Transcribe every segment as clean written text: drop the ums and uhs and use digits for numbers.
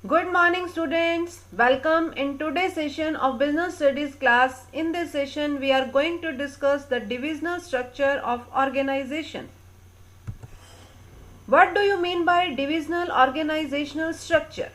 Good morning students. Welcome in today's session of Business Studies class. In this session we are going to discuss the divisional structure of organization. What do you mean by divisional organizational structure?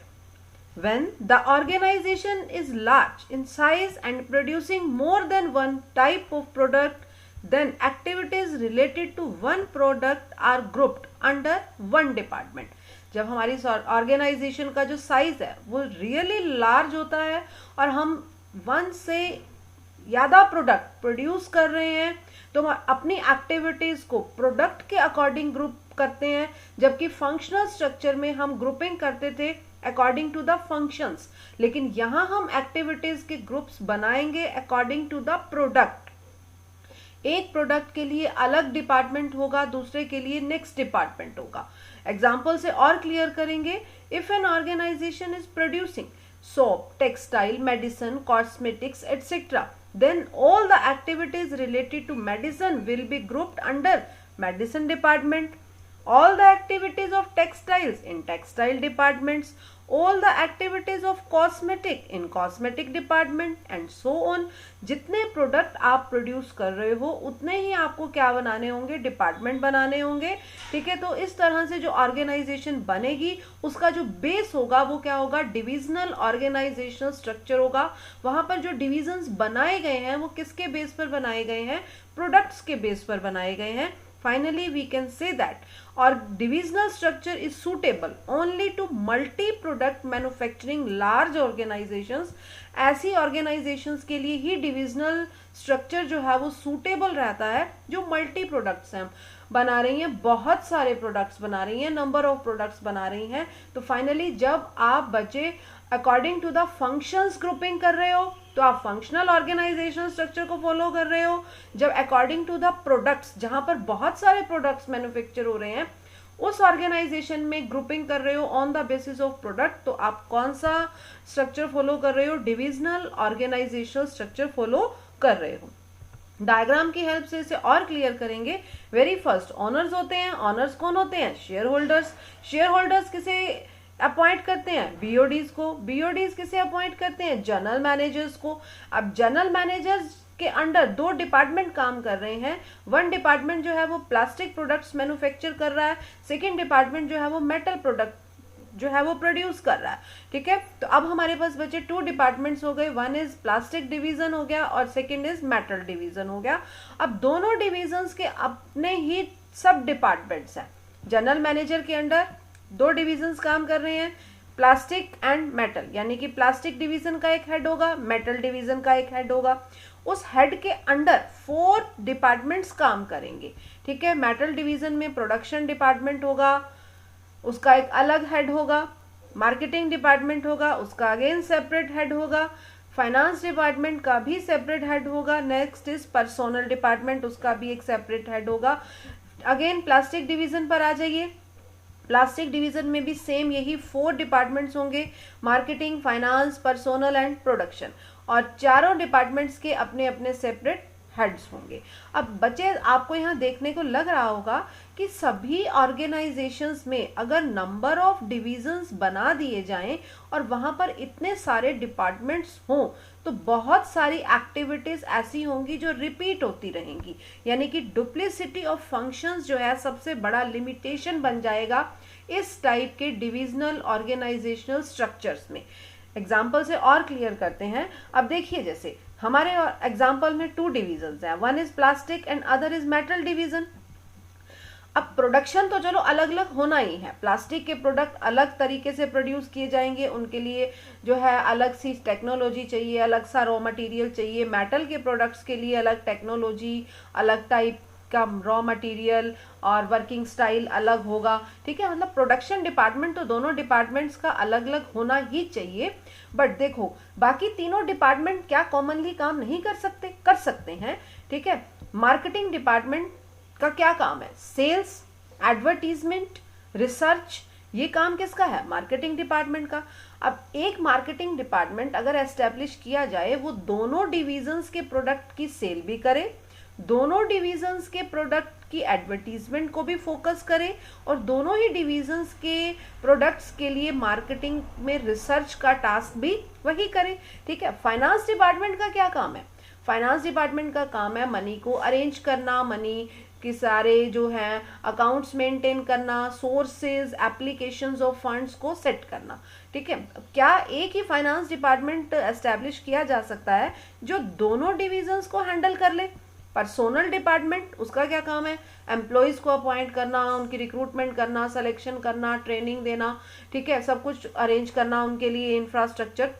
When the organization is large in size and producing more than one type of product, then activities related to one product are grouped under one department. जब हमारी organisation का जो size है वो really large होता है और हम वन से ज़्यादा प्रोडक्ट प्रोड्यूस कर रहे हैं तो हम अपनी एक्टिविटीज़ को प्रोडक्ट के अकॉर्डिंग ग्रुप करते हैं, जबकि फंक्शनल स्ट्रक्चर में हम ग्रुपिंग करते थे अकॉर्डिंग टू द फंक्शंस, लेकिन यहाँ हम एक्टिविटीज़ के ग्रुप्स बनाएंगे अकॉर्डिंग टू द प्रोडक्ट। एक प्रोडक्ट के लिए अलग डिपार्टमेंट होगा, दूसरे के लिए नेक्स्ट डिपार्टमेंट होगा। एग्जाम्पल से और क्लियर करेंगे। If an organisation is producing soap, textile, medicine, cosmetics etcetera, then all the activities related to medicine will be grouped under medicine department. All the activities of textiles in textile departments, all the activities of cosmetic in cosmetic department and so on. जितने product आप produce कर रहे हो उतने ही आपको क्या बनाने होंगे, डिपार्टमेंट बनाने होंगे। ठीक है, तो इस तरह से जो ऑर्गेनाइजेशन बनेगी उसका जो बेस होगा वो क्या होगा, डिविजनल ऑर्गेनाइजेशनल स्ट्रक्चर होगा। वहां पर जो डिविजन्स बनाए गए हैं वो किसके बेस पर बनाए गए हैं, प्रोडक्ट्स के बेस पर बनाए गए हैं। Finally, we can say that our divisional structure is suitable only to multi-product manufacturing large organizations. ऐसी organizations के लिए ही divisional structure जो है वो suitable रहता है जो multi products हैं, बना रही हैं, बहुत सारे प्रोडक्ट्स बना रही हैं, नंबर ऑफ प्रोडक्ट्स बना रही हैं। तो फाइनली जब आप बच्चे according to the functions grouping कर रहे हो तो आप फंक्शनल ऑर्गेनाइजेशनल स्ट्रक्चर को फॉलो कर रहे हो। जब अकॉर्डिंग टू द प्रोडक्ट्स, जहां पर बहुत सारे प्रोडक्ट्स मैन्युफैक्चर हो रहे हैं, उस ऑर्गेनाइजेशन में ग्रुपिंग कर रहे हो on the basis of product, तो आप कौन सा स्ट्रक्चर फॉलो कर रहे हो, डिविजनल ऑर्गेनाइजेशनल स्ट्रक्चर फॉलो कर रहे हो। डायग्राम की हेल्प से इसे और क्लियर करेंगे। वेरी फर्स्ट ओनर्स होते हैं। ओनर्स कौन होते हैं, शेयर होल्डर्स। शेयर होल्डर्स किसे अपॉइंट करते हैं, बीओडीज को। बीओडीज किसे अपॉइंट करते हैं, जनरल मैनेजर्स को। अब जनरल मैनेजर्स के अंडर दो डिपार्टमेंट काम कर रहे हैं। वन डिपार्टमेंट जो है वो प्लास्टिक प्रोडक्ट्स मैन्युफैक्चर कर रहा है, सेकेंड डिपार्टमेंट जो है वो मेटल प्रोडक्ट जो है वो प्रोड्यूस कर रहा है। ठीक है, तो अब हमारे पास बचे टू डिपार्टमेंट्स हो गए, वन इज प्लास्टिक डिवीजन हो गया और सेकंड इज मेटल डिवीजन हो गया। अब दोनों डिविजन्स के अपने ही सब डिपार्टमेंट्स हैं। जनरल मैनेजर के अंडर दो डिविजन्स काम कर रहे हैं, प्लास्टिक एंड मेटल, यानी कि प्लास्टिक डिवीजन का एक हेड होगा, मेटल डिवीजन का एक हेड होगा। उस हेड के अंडर 4 डिपार्टमेंट्स काम करेंगे। ठीक है, मेटल डिवीजन में प्रोडक्शन डिपार्टमेंट होगा, उसका एक अलग हेड होगा। मार्केटिंग डिपार्टमेंट होगा, उसका अगेन सेपरेट हेड होगा। फाइनेंस डिपार्टमेंट का भी सेपरेट हेड होगा। नेक्स्ट इज पर्सोनल डिपार्टमेंट, उसका भी एक सेपरेट हेड होगा। अगेन प्लास्टिक डिवीजन पर आ जाइए। प्लास्टिक डिवीजन में भी सेम यही 4 डिपार्टमेंट्स होंगे, marketing, finance, personnel and production, और चारों डिपार्टमेंट्स के अपने अपने सेपरेट हेड्स होंगे। अब बच्चे आपको यहाँ देखने को लग रहा होगा कि सभी ऑर्गेनाइजेशंस में अगर नंबर ऑफ डिविजन्स बना दिए जाएं और वहाँ पर इतने सारे डिपार्टमेंट्स हों तो बहुत सारी एक्टिविटीज़ ऐसी होंगी जो रिपीट होती रहेंगी, यानी कि डुप्लिसिटी ऑफ फंक्शंस जो है सबसे बड़ा लिमिटेशन बन जाएगा इस टाइप के डिविजनल ऑर्गेनाइजेशनल स्ट्रक्चर्स में। एग्जाम्पल से और क्लियर करते हैं। अब देखिए, जैसे हमारे एग्जाम्पल में 2 डिविजन्स हैं, one is plastic and other is metal division. अब प्रोडक्शन तो चलो अलग अलग होना ही है, प्लास्टिक के प्रोडक्ट अलग तरीके से प्रोड्यूस किए जाएंगे, उनके लिए जो है अलग सी टेक्नोलॉजी चाहिए, अलग सा रॉ मटेरियल चाहिए। मेटल के प्रोडक्ट्स के लिए अलग टेक्नोलॉजी, अलग टाइप का रॉ मटेरियल और वर्किंग स्टाइल अलग होगा। ठीक है, मतलब प्रोडक्शन डिपार्टमेंट तो दोनों डिपार्टमेंट्स का अलग अलग होना ही चाहिए। बट देखो, बाकी तीनों डिपार्टमेंट क्या कॉमनली काम नहीं कर सकते, कर सकते हैं। ठीक है, मार्केटिंग डिपार्टमेंट का क्या काम है, सेल्स, एडवर्टीजमेंट, रिसर्च, ये काम किसका है, मार्केटिंग डिपार्टमेंट का। अब एक मार्केटिंग डिपार्टमेंट अगर एस्टेब्लिश किया जाए, वो दोनों डिविजन्स के प्रोडक्ट की सेल भी करे, दोनों डिविजन्स के प्रोडक्ट की एडवर्टीजमेंट को भी फोकस करे और दोनों ही डिविजन्स के प्रोडक्ट्स के लिए मार्केटिंग में रिसर्च का टास्क भी वही करे। ठीक है, फाइनेंस डिपार्टमेंट का क्या काम है? फाइनेंस डिपार्टमेंट का काम है मनी को अरेंज करना, मनी कि सारे जो है अकाउंट्स मेंटेन करना, सोर्सेज एप्लीकेशंस ऑफ फंड्स को सेट करना। ठीक है, क्या एक ही फाइनेंस डिपार्टमेंट एस्टेब्लिश किया जा सकता है जो दोनों डिविजन्स को हैंडल कर ले? पर्सोनल डिपार्टमेंट, उसका क्या काम है? एम्प्लॉयज को अपॉइंट करना, उनकी रिक्रूटमेंट करना, सिलेक्शन करना, ट्रेनिंग देना, ठीक है, सब कुछ अरेंज करना उनके लिए, इंफ्रास्ट्रक्चर।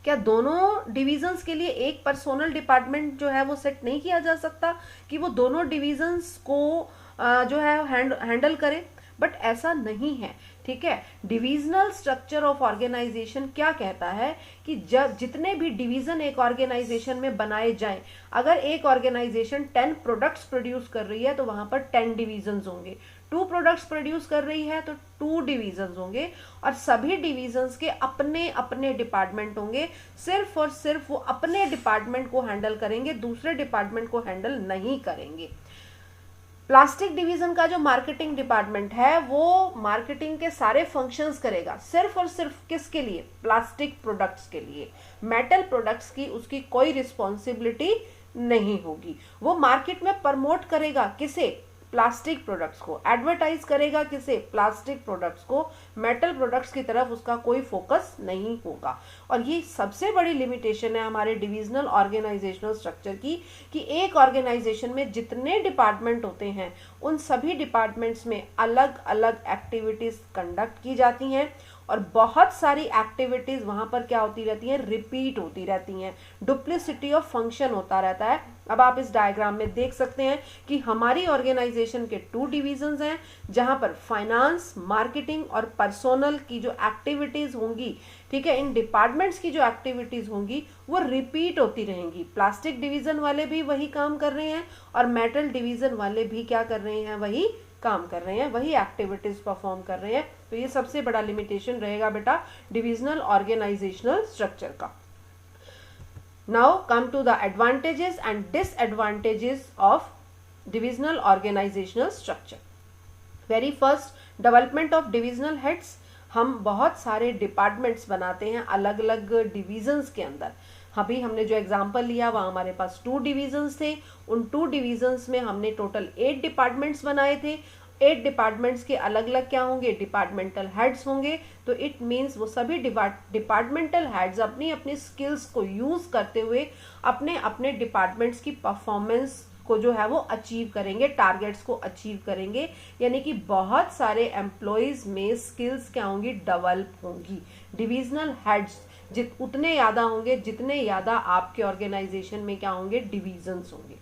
क्या दोनों डिविजन्स के लिए एक पर्सोनल डिपार्टमेंट जो है वो सेट नहीं किया जा सकता कि वो दोनों डिविजन्स को जो है हैंडल करे? बट ऐसा नहीं है। ठीक है, डिविजनल स्ट्रक्चर ऑफ ऑर्गेनाइजेशन क्या कहता है कि जब जितने भी डिवीजन एक ऑर्गेनाइजेशन में बनाए जाएं, अगर एक ऑर्गेनाइजेशन 10 प्रोडक्ट्स प्रोड्यूस कर रही है तो वहां पर 10 डिविजन्स होंगे, 2 प्रोडक्ट्स प्रोड्यूस कर रही है तो 2 डिविजन्स होंगे, और सभी डिविजन्स के अपने अपने डिपार्टमेंट होंगे। सिर्फ और सिर्फ वो अपने डिपार्टमेंट को हैंडल करेंगे, दूसरे डिपार्टमेंट को हैंडल नहीं करेंगे। प्लास्टिक डिवीजन का जो मार्केटिंग डिपार्टमेंट है वो मार्केटिंग के सारे फंक्शंस करेगा, सिर्फ और सिर्फ किसके लिए? प्लास्टिक प्रोडक्ट्स के लिए। मेटल प्रोडक्ट्स की उसकी कोई रिस्पॉन्सिबिलिटी नहीं होगी। वो मार्केट में प्रमोट करेगा किसे? प्लास्टिक प्रोडक्ट्स को। एडवर्टाइज करेगा किसे? प्लास्टिक प्रोडक्ट्स को। मेटल प्रोडक्ट्स की तरफ उसका कोई फोकस नहीं होगा। और ये सबसे बड़ी लिमिटेशन है हमारे डिविजनल ऑर्गेनाइजेशनल स्ट्रक्चर की, कि एक ऑर्गेनाइजेशन में जितने डिपार्टमेंट होते हैं उन सभी डिपार्टमेंट्स में अलग अलग एक्टिविटीज कंडक्ट की जाती हैं, और बहुत सारी एक्टिविटीज वहां पर क्या होती रहती हैं? रिपीट होती रहती हैं, डुप्लिसिटी ऑफ फंक्शन होता रहता है। अब आप इस डायग्राम में देख सकते हैं कि हमारी ऑर्गेनाइजेशन के 2 डिविजन्स हैं, जहां पर फाइनेंस, मार्केटिंग और पर्सोनल की जो एक्टिविटीज होंगी, ठीक है, इन डिपार्टमेंट्स की जो एक्टिविटीज होंगी वो रिपीट होती रहेंगी। प्लास्टिक डिवीजन वाले भी वही काम कर रहे हैं और मेटल डिवीजन वाले भी क्या कर रहे हैं? वही काम कर रहे हैं, वही एक्टिविटीज परफॉर्म कर रहे हैं। तो ये सबसे बड़ा लिमिटेशन रहेगा बेटा डिविजनल ऑर्गेनाइजेशनल स्ट्रक्चर का। Now come to the advantages and disadvantages of divisional organisational structure. Very first, development of divisional heads. हम बहुत सारे डिपार्टमेंट्स बनाते हैं अलग अलग डिविजन्स के अंदर। अभी हमने जो एग्जांपल लिया वहाँ हमारे पास 2 डिविजन्स थे, उन 2 डिविजन्स में हमने टोटल 8 डिपार्टमेंट्स बनाए थे। 8 डिपार्टमेंट्स के अलग अलग क्या होंगे? डिपार्टमेंटल हेड्स होंगे। तो इट मीन्स वो सभी डिपार्टमेंटल हेड्स अपनी अपनी स्किल्स को यूज करते हुए अपने अपने डिपार्टमेंट्स की परफॉर्मेंस को जो है वो अचीव करेंगे, टारगेट्स को अचीव करेंगे। यानी कि बहुत सारे एम्प्लॉयज में स्किल्स क्या होंगी? डेवलप होंगी। डिविजनल हेड्स उतने ज्यादा होंगे जितने ज्यादा आपके ऑर्गेनाइजेशन में क्या होंगे? डिविजन्स होंगे।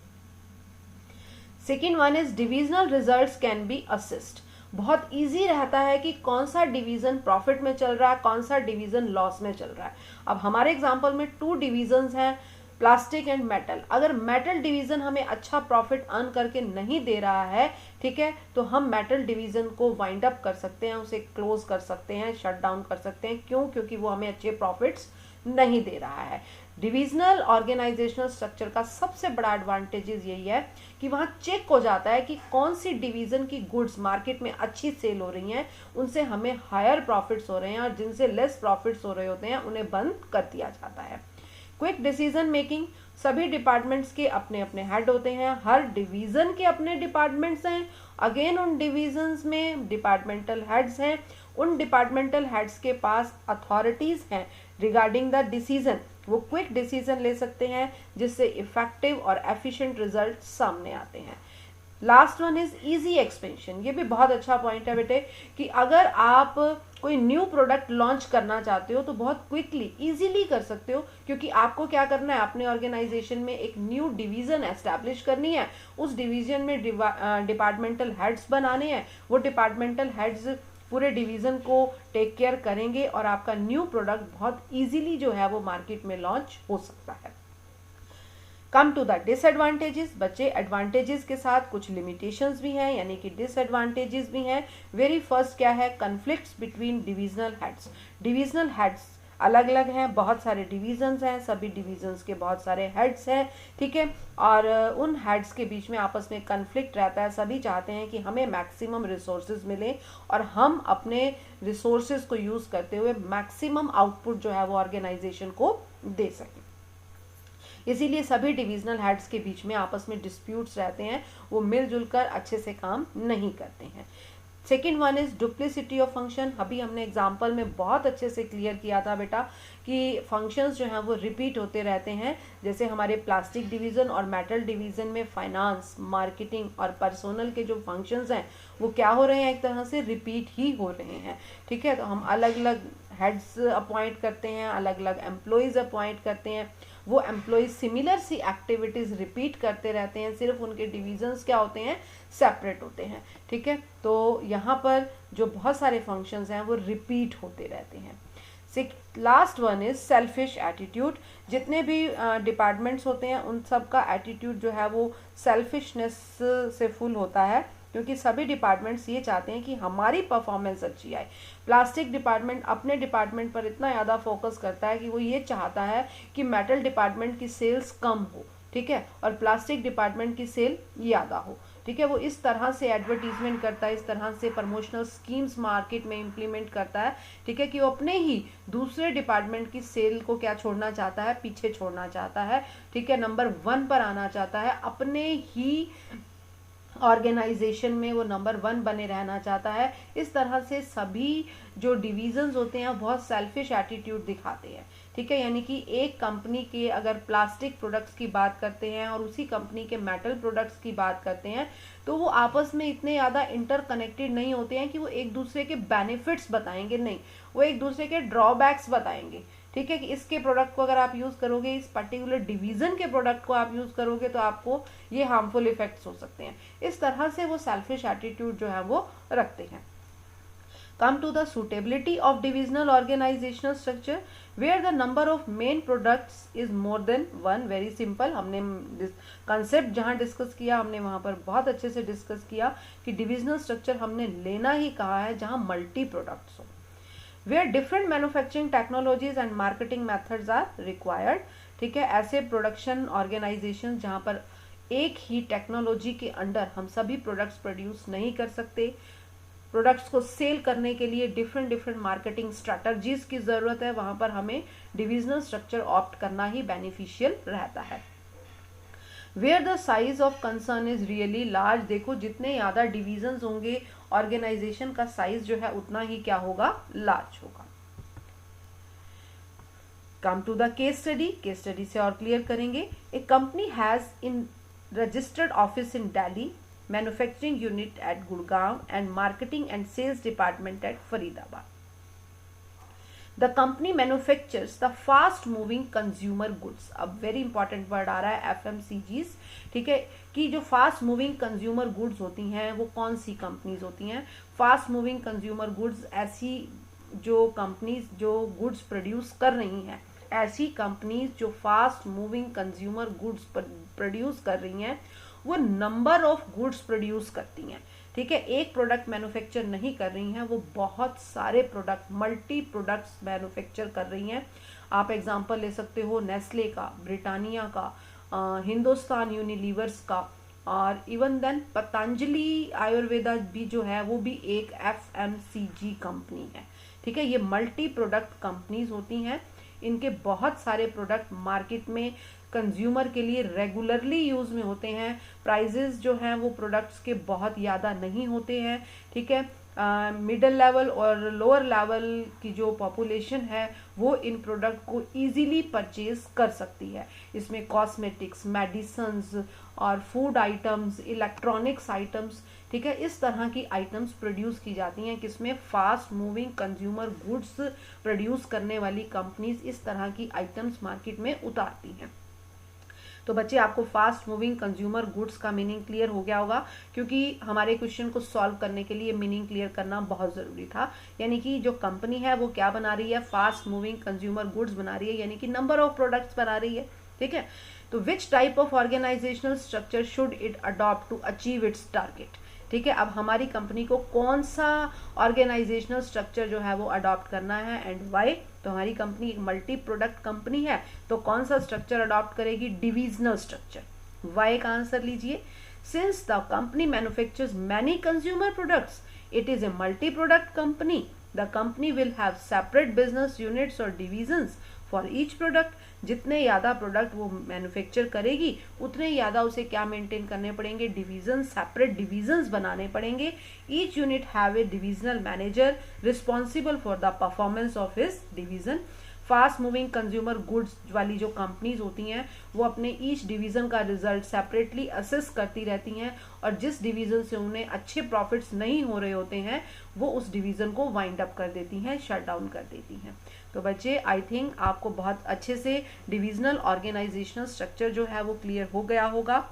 Second one is divisional results can be assist. बहुत इजी रहता है कि कौन सा डिवीजन प्रॉफिट में चल रहा है, कौन सा डिवीजन लॉस में चल रहा है। अब हमारे एग्जांपल में 2 डिविजन्स हैं, प्लास्टिक एंड मेटल। अगर मेटल डिवीजन हमें अच्छा प्रॉफिट अर्न करके नहीं दे रहा है, ठीक है, तो हम मेटल डिवीजन को वाइंड अप कर सकते हैं, उसे क्लोज कर सकते हैं, शट डाउन कर सकते हैं। क्यों? क्योंकि वो हमें अच्छे प्रॉफिट्स नहीं दे रहा है। डिविजनल ऑर्गेनाइजेशनल स्ट्रक्चर का सबसे बड़ा एडवांटेजेस यही है कि वहां चेक हो जाता है कि कौन सी डिवीजन की गुड्स मार्केट में अच्छी सेल हो रही हैं, उनसे हमें हायर प्रॉफिट्स हो रहे हैं, और जिनसे लेस प्रॉफिट्स हो रहे होते हैं उन्हें बंद कर दिया जाता है। Quick decision making. सभी डिपार्टमेंट्स के अपने अपने हेड होते हैं, हर डिवीजन के अपने डिपार्टमेंट्स हैं। अगेन उन डिविजन्स में डिपार्टमेंटल हेड्स हैं। उन डिपार्टमेंटल हेड्स के पास अथॉरिटीज हैं रिगार्डिंग द डिसीजन। वो क्विक डिसीजन ले सकते हैं जिससे इफेक्टिव और एफिशिएंट रिजल्ट सामने आते हैं। Last one is easy expansion. ये भी बहुत अच्छा पॉइंट है बेटे कि अगर आप कोई न्यू प्रोडक्ट लॉन्च करना चाहते हो तो बहुत क्विकली इजीली कर सकते हो, क्योंकि आपको क्या करना है? अपने ऑर्गेनाइजेशन में एक न्यू डिवीजन एस्टैब्लिश करनी है, उस डिवीजन में डिपार्टमेंटल हेड्स बनाने हैं, वो डिपार्टमेंटल हेड्स पूरे डिवीजन को टेक केयर करेंगे और आपका न्यू प्रोडक्ट बहुत इजीली जो है वो मार्केट में लॉन्च हो सकता है। Come to the disadvantages. बच्चे, एडवांटेजेस के साथ कुछ लिमिटेशंस भी हैं, यानी कि डिसएडवांटेजेस भी हैं। वेरी फर्स्ट क्या है? Conflicts between divisional heads. Divisional heads अलग अलग हैं, बहुत सारे डिवीजन्स हैं, सभी डिवीजन्स के बहुत सारे हेड्स हैं, ठीक है, और उन हेड्स के बीच में आपस में कन्फ्लिक्ट रहता है। सभी चाहते हैं कि हमें मैक्सिमम रिसोर्सेज मिले और हम अपने रिसोर्सेज को यूज़ करते हुए मैक्सिमम आउटपुट जो है वो ऑर्गेनाइजेशन को दे सकें। इसीलिए सभी डिविजनल हेड्स के बीच में आपस में डिस्प्यूट्स रहते हैं, वो मिलजुल कर अच्छे से काम नहीं करते हैं। Second one is duplicity of function. अभी हमने एग्जाम्पल में बहुत अच्छे से क्लियर किया था बेटा कि फंक्शंस जो हैं वो रिपीट होते रहते हैं। जैसे हमारे प्लास्टिक डिवीज़न और मेटल डिवीज़न में फाइनेंस, मार्केटिंग और पर्सोनल के जो फंक्शंस हैं वो क्या हो रहे हैं, एक तरह से रिपीट ही हो रहे हैं, ठीक है। तो हम अलग अलग हेड्स अपॉइंट करते हैं, अलग अलग एम्प्लॉयज़ अपॉइंट करते हैं, वो एम्प्लॉयज सिमिलर सी एक्टिविटीज़ रिपीट करते रहते हैं, सिर्फ उनके डिविजन्स क्या होते हैं, सेपरेट होते हैं, ठीक है। तो यहाँ पर जो बहुत सारे फंक्शंस हैं वो रिपीट होते रहते हैं। Last one is selfish attitude. जितने भी डिपार्टमेंट्स होते हैं उन सब का एटीट्यूड जो है वो सेल्फिशनेस से फुल होता है, क्योंकि सभी डिपार्टमेंट्स ये चाहते हैं कि हमारी परफॉर्मेंस अच्छी आए। प्लास्टिक डिपार्टमेंट अपने डिपार्टमेंट पर इतना ज़्यादा फोकस करता है कि वो ये चाहता है कि मेटल डिपार्टमेंट की सेल्स कम हो, ठीक है, और प्लास्टिक डिपार्टमेंट की सेल ज़्यादा हो, ठीक है। वो इस तरह से एडवर्टीजमेंट करता है, इस तरह से प्रमोशनल स्कीम्स मार्केट में इम्प्लीमेंट करता है, ठीक है, कि वो अपने ही दूसरे डिपार्टमेंट की सेल को क्या छोड़ना चाहता है, पीछे छोड़ना चाहता है, ठीक है, नंबर 1 पर आना चाहता है, अपने ही ऑर्गेनाइजेशन में वो नंबर 1 बने रहना चाहता है। इस तरह से सभी जो डिवीजन्स होते हैं बहुत सेल्फिश एटीट्यूड दिखाते हैं, ठीक है। यानी कि एक कंपनी के अगर प्लास्टिक प्रोडक्ट्स की बात करते हैं और उसी कंपनी के मेटल प्रोडक्ट्स की बात करते हैं तो वो आपस में इतने ज़्यादा इंटरकनेक्टेड नहीं होते हैं कि वो एक दूसरे के बेनिफिट्स बताएंगे, नहीं, वो एक दूसरे के ड्रॉबैक्स बताएंगे, ठीक है, कि इसके प्रोडक्ट को अगर आप यूज़ करोगे, इस पर्टिकुलर डिवीज़न के प्रोडक्ट को आप यूज़ करोगे तो आपको ये हार्मफुल इफेक्ट्स हो सकते हैं। इस तरह से वो सेल्फिश एटीट्यूड जो है वो रखते हैं। Come to the suitability of divisional organizational structure where the number of main products is more than one. Very simple, हमने कंसेप्ट जहाँ डिस्कस किया हमने वहाँ पर बहुत अच्छे से डिस्कस किया कि डिविजनल स्ट्रक्चर हमने लेना ही कहा है जहाँ मल्टी प्रोडक्ट्स हो, where different manufacturing technologies and marketing methods are required, ठीक है। ऐसे प्रोडक्शन ऑर्गेनाइजेशन जहाँ पर एक ही टेक्नोलॉजी के अंडर हम सभी प्रोडक्ट्स प्रोड्यूस नहीं कर सकते, प्रोडक्ट्स को सेल करने के लिए डिफरेंट मार्केटिंग स्ट्रैटेजीज की ज़रूरत है, वहाँ पर हमें डिविजनल स्ट्रक्चर ऑप्ट करना ही बेनिफिशियल रहता है। Where the size of concern is really large, देखो जितने ज़्यादा डिविजन्स होंगे ऑर्गेनाइजेशन का साइज जो है उतना ही क्या होगा, लार्ज होगा। Come to the case study, case study से और क्लियर करेंगे। A company has in registered office in Delhi, manufacturing unit at Gurgaon and marketing and sales department at Faridabad. The company manufactures the fast moving consumer goods। अब very important word आ रहा है FMCGs, ठीक है, कि जो फास्ट मूविंग कंज्यूमर गुड्स होती हैं वो कौन सी कंपनीज होती हैं। फास्ट मूविंग कंज्यूमर गुड्स ऐसी जो कंपनीज जो गुड्स प्रोड्यूस कर रही हैं, ऐसी कंपनीज जो fast moving consumer goods produce कर रही हैं वो नंबर ऑफ गुड्स प्रोड्यूस करती हैं, ठीक है। एक प्रोडक्ट मैन्युफैक्चर नहीं कर रही हैं, वो बहुत सारे प्रोडक्ट, मल्टी प्रोडक्ट्स मैन्युफैक्चर कर रही हैं। आप एग्जांपल ले सकते हो नेस्ले का, ब्रिटानिया का, हिंदुस्तान यूनिलीवर्स का, और इवन देन पतंजलि आयुर्वेदा भी जो है वो भी एक FMCG कंपनी है, ठीक है। ये मल्टी प्रोडक्ट कंपनीज होती हैं, इनके बहुत सारे प्रोडक्ट मार्केट में कंज्यूमर के लिए रेगुलरली यूज में होते हैं। प्राइजेस जो हैं वो प्रोडक्ट्स के बहुत ज़्यादा नहीं होते हैं, ठीक है। मिडिल लेवल और लोअर लेवल की जो पॉपुलेशन है वो इन प्रोडक्ट को इजीली परचेज कर सकती है। इसमें कॉस्मेटिक्स, मेडिसिन्स और फूड आइटम्स, इलेक्ट्रॉनिक्स आइटम्स, ठीक है, इस तरह की आइटम्स प्रोड्यूस की जाती हैं, किसमें fast moving consumer goods produce करने वाली कंपनीज इस तरह की आइटम्स मार्केट में उतारती हैं। तो बच्चे आपको फास्ट मूविंग कंज्यूमर गुड्स का मीनिंग क्लियर हो गया होगा, क्योंकि हमारे क्वेश्चन को सॉल्व करने के लिए मीनिंग क्लियर करना बहुत ज़रूरी था। यानी कि जो कंपनी है वो क्या बना रही है, फास्ट मूविंग कंज्यूमर गुड्स बना रही है, यानी कि नंबर ऑफ प्रोडक्ट्स बना रही है, ठीक है। तो which type of organisational structure should it adopt to achieve its target, ठीक है, अब हमारी कंपनी को कौन सा ऑर्गेनाइजेशनल स्ट्रक्चर जो है वो अडॉप्ट करना है एंड वाई। तो हमारी कंपनी एक मल्टी प्रोडक्ट कंपनी है, तो कौन सा स्ट्रक्चर अडॉप्ट करेगी, डिविजनल स्ट्रक्चर। वाई का आंसर लीजिए, since the company manufactures many consumer products it is a multi-product company. The company will have separate business units or divisions for each product. जितने ज़्यादा product वो manufacture करेगी उतने ज़्यादा उसे क्या मेंटेन करने पड़ेंगे, डिवीजन, सेपरेट डिवीजन्स बनाने पड़ेंगे। Each unit have a divisional manager responsible for the performance of his division. Fast moving consumer goods वाली जो कंपनीज होती हैं वो अपने ईच डिवीजन का रिजल्ट सेपरेटली असेस करती रहती हैं, और जिस डिवीजन से उन्हें अच्छे प्रॉफिट्स नहीं हो रहे होते हैं वो उस डिवीजन को वाइंड अप कर देती हैं, शट डाउन कर देती हैं। तो बच्चे आई थिंक आपको बहुत अच्छे से डिविजनल ऑर्गेनाइजेशनल स्ट्रक्चर जो है वो क्लियर हो गया होगा।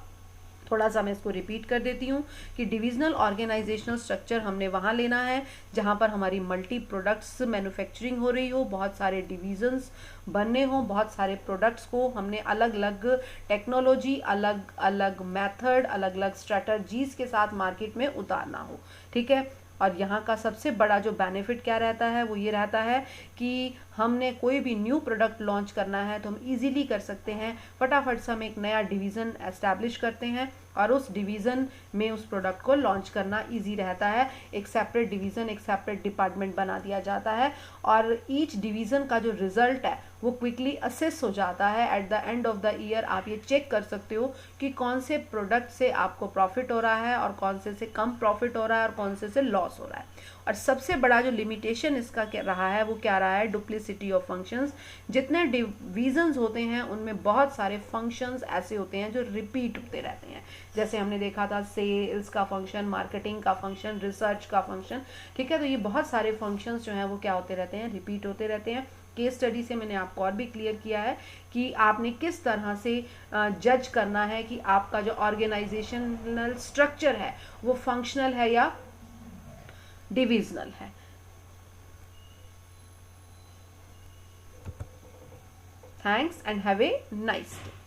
थोड़ा सा मैं इसको रिपीट कर देती हूँ कि डिविजनल ऑर्गेनाइजेशनल स्ट्रक्चर हमने वहाँ लेना है जहाँ पर हमारी मल्टी प्रोडक्ट्स मैन्युफैक्चरिंग हो रही हो, बहुत सारे डिविजन्स बनने हो, बहुत सारे प्रोडक्ट्स को हमने अलग अलग टेक्नोलॉजी, अलग अलग मेथड, अलग अलग स्ट्रेटजीज के साथ मार्केट में उतारना हो। ठीक है, और यहाँ का सबसे बड़ा जो बेनिफिट क्या रहता है वो ये रहता है कि हमने कोई भी न्यू प्रोडक्ट लॉन्च करना है तो हम इजीली कर सकते हैं, फटाफट से हम एक नया डिवीज़न एस्टैब्लिश करते हैं और उस डिवीज़न में उस प्रोडक्ट को लॉन्च करना इजी रहता है। एक सेपरेट डिवीज़न, एक सेपरेट डिपार्टमेंट बना दिया जाता है और ईच डिवीज़न का जो रिजल्ट है वो क्विकली असेस हो जाता है। At the end of the year आप ये चेक कर सकते हो कि कौन से प्रोडक्ट से आपको प्रॉफिट हो रहा है और कौन से कम प्रॉफिट हो रहा है और कौन से लॉस हो रहा है। और सबसे बड़ा जो लिमिटेशन इसका क्या रहा है वो क्या रहा है, डुप्लीसिटी ऑफ फंक्शंस। जितने डिवीजन्स होते हैं उनमें बहुत सारे फंक्शंस ऐसे होते हैं जो रिपीट होते रहते हैं। जैसे हमने देखा था सेल्स का फंक्शन, मार्केटिंग का फंक्शन, रिसर्च का फंक्शन। ठीक है, तो ये बहुत सारे फंक्शंस जो हैं वो क्या होते रहते हैं, रिपीट होते रहते हैं। केस स्टडी से मैंने आपको और भी क्लियर किया है कि आपने किस तरह से जज करना है कि आपका जो ऑर्गेनाइजेशनल स्ट्रक्चर है वो फंक्शनल है या डिविजनल है। Thanks and have a nice day.